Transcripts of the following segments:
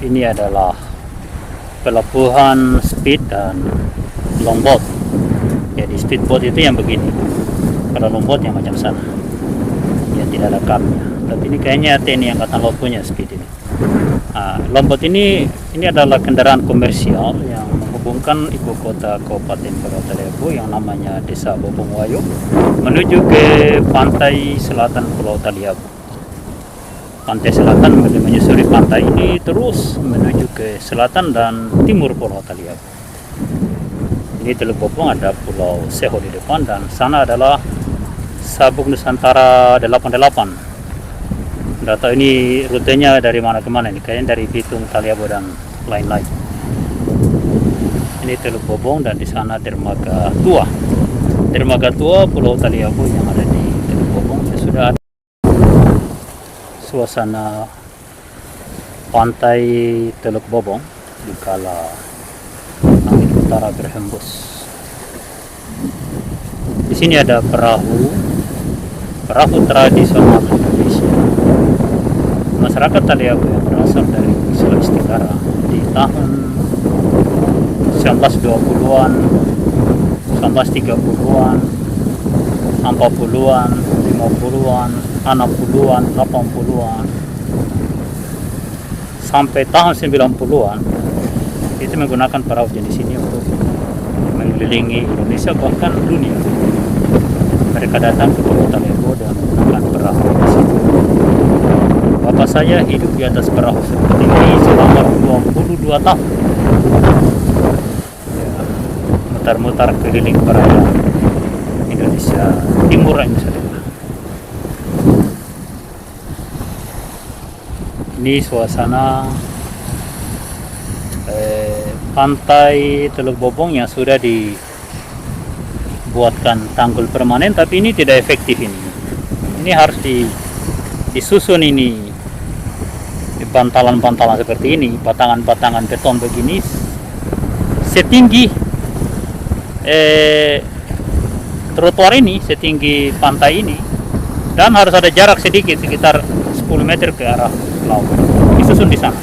Ini adalah pelabuhan speed dan longboat. Jadi speedboat itu yang begini, kalau longboat yang macam sana yang tidak ada kapnya. Tapi ini kayaknya TNI Angkatan Laut punya speed ini. Longboat ini adalah kendaraan komersial yang menghubungkan ibu kota Kabupaten Pulau Taliabu yang namanya Desa Bobongwayo menuju ke pantai selatan Pulau Taliabu. Pantai selatan menyusuri pantai ini terus menuju ke selatan dan timur Pulau Taliabu. Ini Teluk Bobong, ada Pulau Seho di depan, dan sana adalah Sabuk Nusantara 88. Nggak tahu ini rutenya dari mana ke mana, ini kayaknya dari Bitung, Taliabu dan lain-lain. Ini Teluk Bobong, dan di sana dermaga tua Pulau Taliabu yang ada di Teluk Bobong. Sudah ada suasana pantai Teluk Bobong di kala angin utara berhembus. Di sini ada perahu tradisional Indonesia. Masyarakat Taliabu yang berasal dari Sulawesi Tenggara di tahun 1920-an, 1930-an, 40-an, 50-an, 60-an, 80-an, sampai tahun 90-an itu menggunakan perahu jenis ini untuk mengelilingi Indonesia bahkan dunia. Mereka datang ke Pulau Taliabu dan menggunakan perahu di sini. Bapak saya hidup di atas perahu seperti ini selama 22 tahun. Mutar-mutar keliling perairan Indonesia Timur, Indonesia Tengah. Ini suasana pantai Teluk Bobong yang sudah dibuatkan tanggul permanen, tapi ini tidak efektif ini. Ini harus disusun ini bantalan-bantalan seperti ini, batangan-batangan beton begini setinggi trotoar ini, setinggi pantai ini, dan harus ada jarak sedikit sekitar 10 meter ke arah laut. Disusun di sana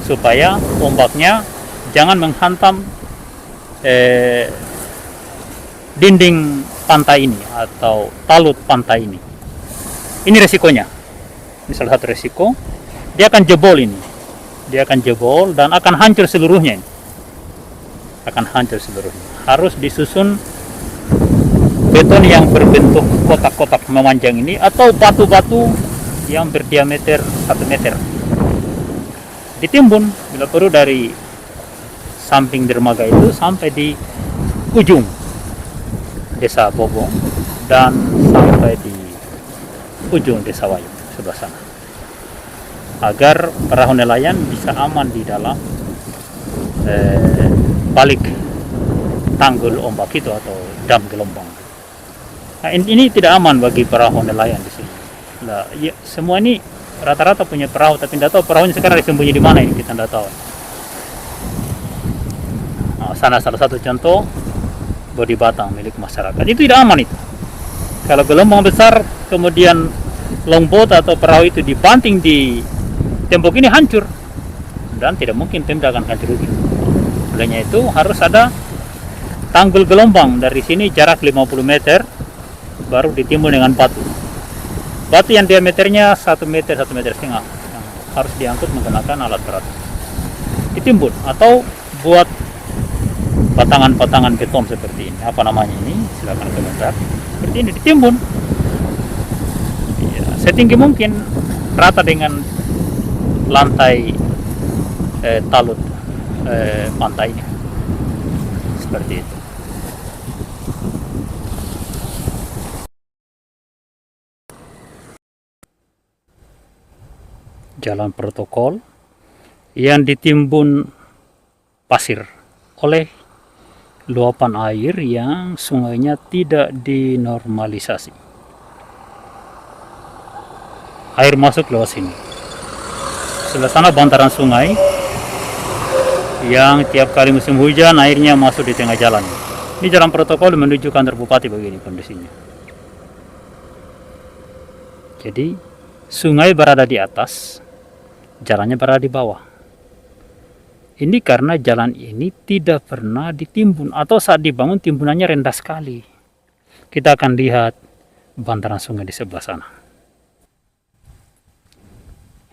supaya ombaknya jangan menghantam dinding pantai ini atau talut pantai ini. Ini resikonya. Ini salah satu resiko. Dia akan jebol ini. Dia akan jebol dan akan hancur seluruhnya ini. Akan hancur seluruhnya. Harus disusun beton yang berbentuk kotak-kotak memanjang ini atau batu-batu yang berdiameter 1 meter. Ditimbun bila perlu dari samping dermaga itu sampai di ujung Desa Bobong dan sampai di ujung Desa Wayu sebelah sana, agar perahu nelayan bisa aman di dalam balik tanggul ombak itu atau dam gelombang. Nah, ini tidak aman bagi perahu nelayan di sini. Nah, ya, semua ini rata-rata punya perahu, tapi tidak tahu perahunya sekarang disembunyi di mana ini, kita tidak tahu. Nah, sana salah satu contoh bodi batang milik masyarakat. Itu tidak aman itu. Kalau gelombang besar kemudian longboat atau perahu itu dibanting di tembok ini, hancur, dan tidak mungkin Pemda akan hancur rugi. Olehnya itu harus ada tanggul gelombang dari sini jarak 50 meter baru ditimbun dengan batu yang diameternya 1 meter, 1,5 meter yang harus diangkut menggunakan alat berat, ditimbun atau buat batangan-batangan beton seperti ini. Apa namanya ini? Silakan komentar. Seperti ini ditimbun ya, setinggi mungkin rata dengan lantai talut pantai ini, seperti itu. Jalan protokol yang ditimbun pasir oleh luapan air yang sungainya tidak dinormalisasi. Air masuk lewat sini. Sebelah sana bantaran sungai yang tiap kali musim hujan airnya masuk di tengah jalan. Ini jalan protokol menuju kantor bupati, begini kondisinya. Jadi sungai berada di atas, jalannya berada di bawah. Ini karena jalan ini tidak pernah ditimbun atau saat dibangun timbunannya rendah sekali. Kita akan lihat bantaran sungai di sebelah sana.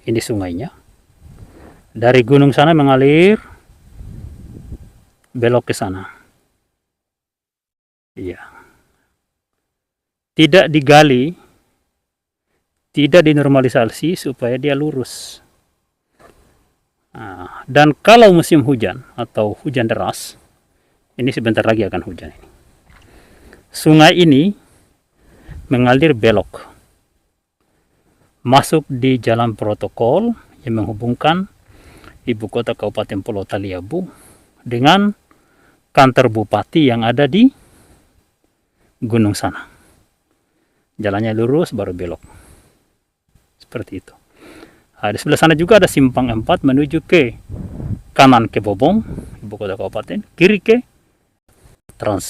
Ini sungainya. Dari gunung sana mengalir belok ke sana. Iya. Tidak digali, tidak dinormalisasi supaya dia lurus. Nah, dan kalau musim hujan atau hujan deras, ini sebentar lagi akan hujan ini. Sungai ini mengalir belok, masuk di jalan protokol yang menghubungkan ibu kota Kabupaten Pulau Taliabu dengan kantor bupati yang ada di gunung sana. Jalannya lurus baru belok. Seperti itu. Nah, di sebelah sana juga ada simpang 4 menuju ke kanan ke Bobong, ibu kota kabupaten, kiri ke trans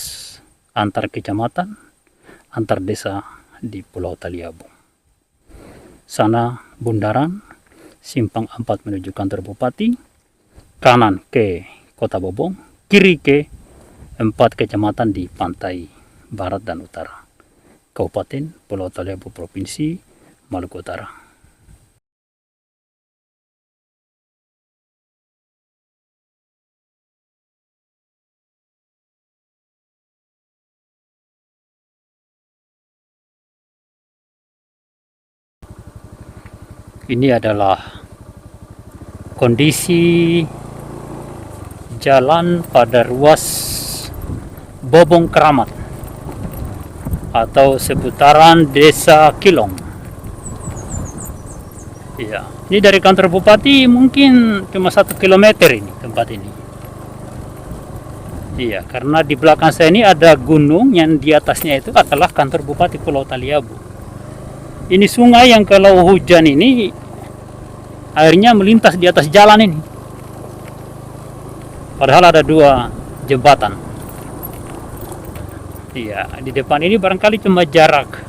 antar kecamatan, antar desa di Pulau Taliabu. Sana bundaran, simpang 4 menuju kantor bupati, kanan ke kota Bobong, kiri ke 4 kecamatan di pantai barat dan utara, Kabupaten Pulau Taliabu, Provinsi Maluku Utara. Ini adalah kondisi jalan pada ruas Bobong Keramat atau seputaran Desa Kilong. Iya, ini dari kantor bupati mungkin cuma 1 kilometer ini tempat ini. Iya, karena di belakang saya ini ada gunung yang di atasnya itu adalah kantor bupati Pulau Taliabu. Ini sungai yang kalau hujan ini airnya melintas di atas jalan ini. Padahal ada 2 jembatan. Iya, di depan ini barangkali cuma jarak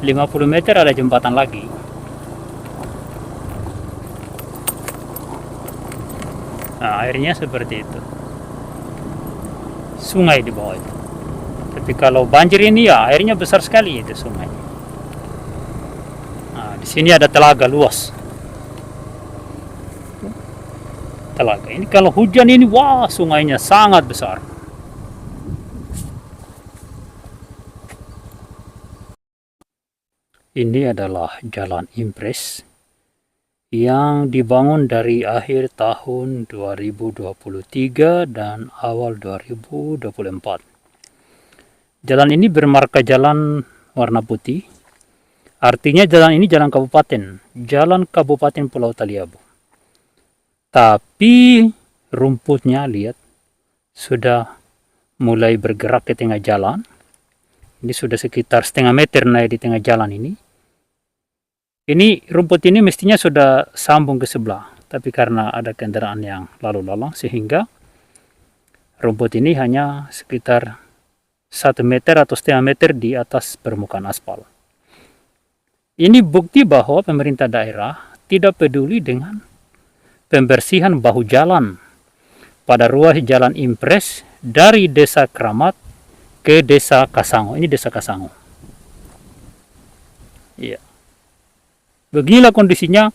50 meter ada jembatan lagi. Nah, airnya seperti itu. Sungai di bawah itu. Tapi kalau banjir ini ya airnya besar sekali itu sungai. Di sini ada telaga luas. Telaga ini kalau hujan ini wah sungainya sangat besar. Ini adalah jalan impres yang dibangun dari akhir tahun 2023 dan awal 2024. Jalan ini bermarka jalan warna putih. Artinya jalan ini jalan kabupaten Pulau Taliabu. Tapi rumputnya lihat sudah mulai bergerak ke tengah jalan. Ini sudah sekitar setengah meter naik di tengah jalan ini. Ini rumput ini mestinya sudah sambung ke sebelah, tapi karena ada kendaraan yang lalu lalang sehingga rumput ini hanya sekitar 1 meter atau setengah meter di atas permukaan aspal. Ini bukti bahwa pemerintah daerah tidak peduli dengan pembersihan bahu jalan pada ruas jalan impres dari Desa Keramat ke Desa Kasango. Ini Desa Kasango. Iya. Beginilah kondisinya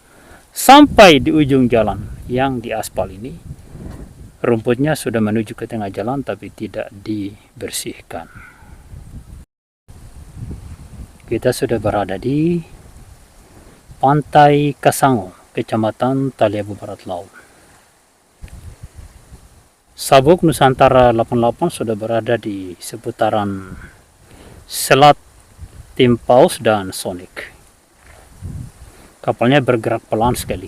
sampai di ujung jalan yang di aspal ini. Rumputnya sudah menuju ke tengah jalan tapi tidak dibersihkan. Kita sudah berada di Pantai Kasango, Kecamatan Taliabu Barat Laut. Sabuk Nusantara 88 sudah berada di seputaran Selat Tim Paus dan Sonic. Kapalnya bergerak pelan sekali.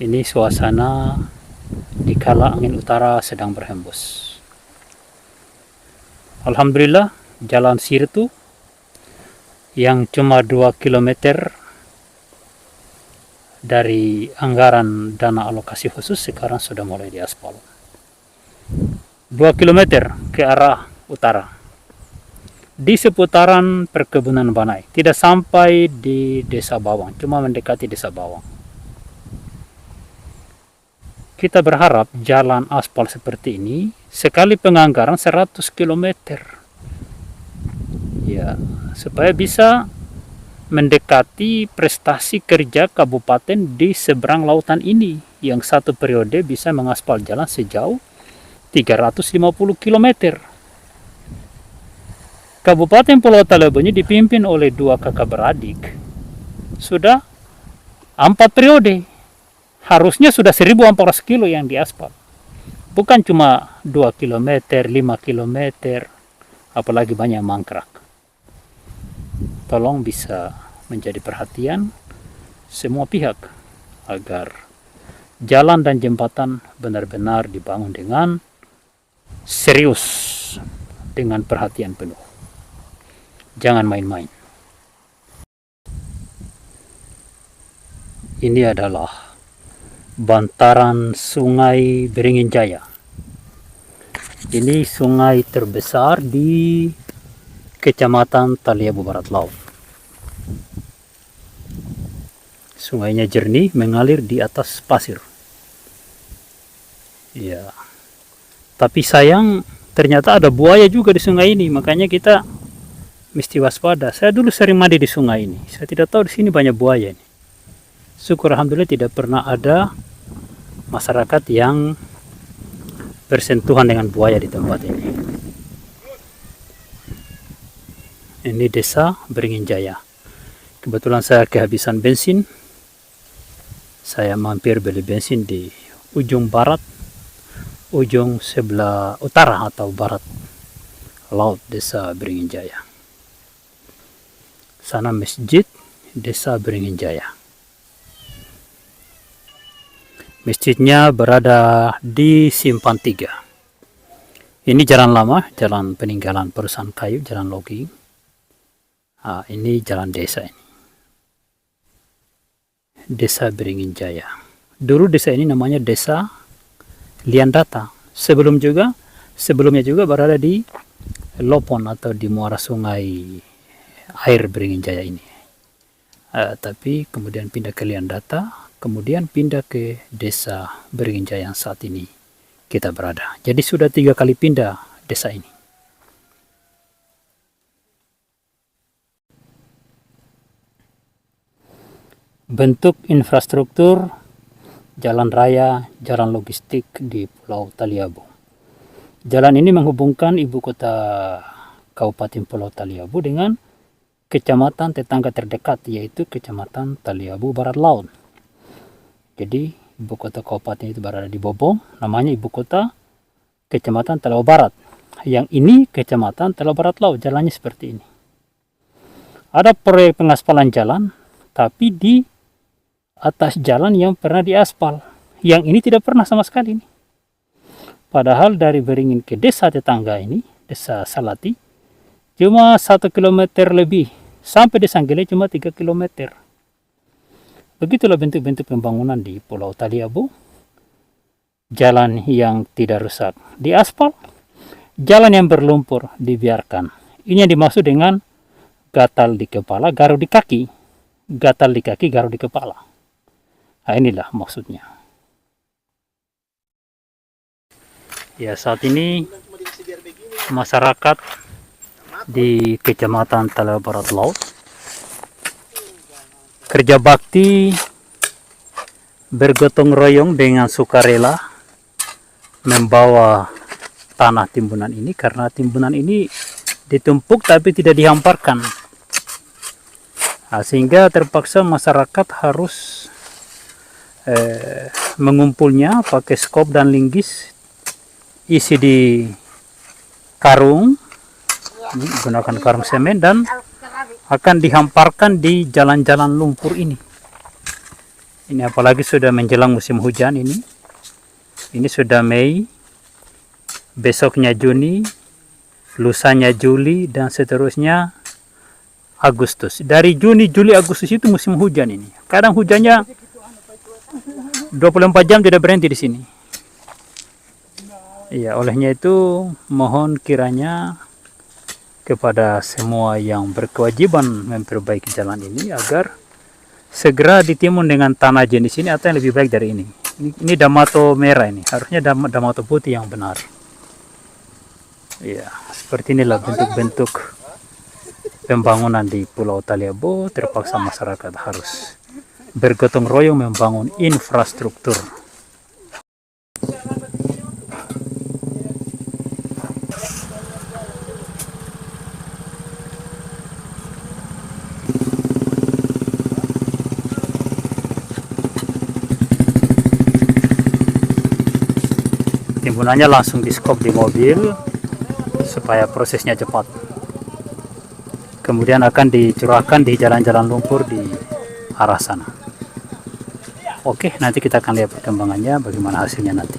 Ini suasana dikala angin utara sedang berhembus. Alhamdulillah, jalan Sirtu yang cuma 2 km dari anggaran dana alokasi khusus sekarang sudah mulai diaspal. 2 km ke arah utara di seputaran perkebunan Banai, tidak sampai di Desa Bawang, cuma mendekati Desa Bawang. kita berharap jalan aspal seperti ini sekali penganggaran 100 km. Ya, supaya bisa mendekati prestasi kerja kabupaten di seberang lautan ini yang satu periode bisa mengaspal jalan sejauh 350 km. Kabupaten Pulau Talabo ini dipimpin oleh 2 kakak beradik. Sudah 4 periode. Harusnya sudah 1.400 kilo yang diaspal. Bukan cuma 2 km, 5 km, apalagi banyak mangkrak. Tolong bisa menjadi perhatian semua pihak agar jalan dan jembatan benar-benar dibangun dengan serius, dengan perhatian penuh. Jangan main-main. Ini adalah bantaran Sungai Beringin Jaya. Ini sungai terbesar di Kecamatan Taliabu Barat Laut. Sungainya jernih, mengalir di atas pasir. Ya. Tapi sayang, ternyata ada buaya juga di sungai ini, makanya kita mesti waspada. Saya dulu sering mandi di sungai ini. Saya tidak tahu di sini banyak buaya ini. Syukur alhamdulillah tidak pernah ada masyarakat yang bersentuhan dengan buaya di tempat ini. Ini desa Beringin Jaya. Kebetulan saya kehabisan bensin. Saya mampir beli bensin di ujung barat, ujung sebelah utara atau barat laut desa Beringin Jaya. Sana masjid desa Beringin Jaya. Masjidnya berada di Simpang 3. Ini jalan lama, jalan peninggalan perusahaan kayu, jalan logging. Nah, ini jalan desa ini. Desa Beringin Jaya. Dulu desa ini namanya Desa Liandata. Sebelumnya juga berada di Lopon atau di muara sungai air Beringin Jaya ini. Tapi kemudian pindah ke Liandata, kemudian pindah ke Desa Beringin Jaya yang saat ini kita berada. Jadi sudah 3 kali pindah desa ini. Bentuk infrastruktur jalan raya, jalan logistik di Pulau Taliabu. Jalan ini menghubungkan ibu kota Kabupaten Pulau Taliabu dengan kecamatan tetangga terdekat, yaitu Kecamatan Taliabu Barat Laut. Jadi ibu kota kabupaten itu berada di Bobong, namanya ibu kota Kecamatan Taliabu Barat. Yang ini Kecamatan Taliabu Barat Laut, jalannya seperti ini. Ada proyek pengaspalan jalan, tapi di atas jalan yang pernah diaspal. Yang ini tidak pernah sama sekali nih. Padahal dari Beringin ke desa tetangga ini, desa Salati, cuma 1 km lebih. Sampai desa Anggele cuma 3 km. Begitulah bentuk-bentuk pembangunan di Pulau Taliabu. Jalan yang tidak rusak diaspal, jalan yang berlumpur dibiarkan. Ini yang dimaksud dengan gatal di kepala, garuk di kaki. Gatal di kaki, garuk di kepala. Nah, inilah maksudnya. Ya, saat ini masyarakat di Kecamatan Taliabu Barat Laut kerja bakti bergotong royong dengan sukarela membawa tanah timbunan ini, karena timbunan ini ditumpuk tapi tidak dihamparkan. Nah, sehingga terpaksa masyarakat harus mengumpulnya pakai skop dan linggis, isi di karung, gunakan karung semen, dan akan dihamparkan di jalan-jalan lumpur ini. Ini apalagi sudah menjelang musim hujan ini. Ini sudah Mei, besoknya Juni, lusanya Juli, dan seterusnya Agustus. Dari Juni, Juli, Agustus itu musim hujan ini. Kadang hujannya 24 jam tidak berhenti di sini. Ya, olehnya itu mohon kiranya kepada semua yang berkewajiban memperbaiki jalan ini agar segera ditimbun dengan tanah jenis ini atau yang lebih baik dari ini. Ini Damato merah ini, harusnya Damato putih yang benar. Ya, seperti inilah bentuk-bentuk pembangunan di Pulau Taliabo. Terpaksa masyarakat harus bergotong royong membangun infrastruktur. Timbunannya langsung di skop di mobil supaya prosesnya cepat. Kemudian akan dicurahkan di jalan-jalan lumpur di arah sana. Oke, nanti kita akan lihat perkembangannya bagaimana hasilnya nanti.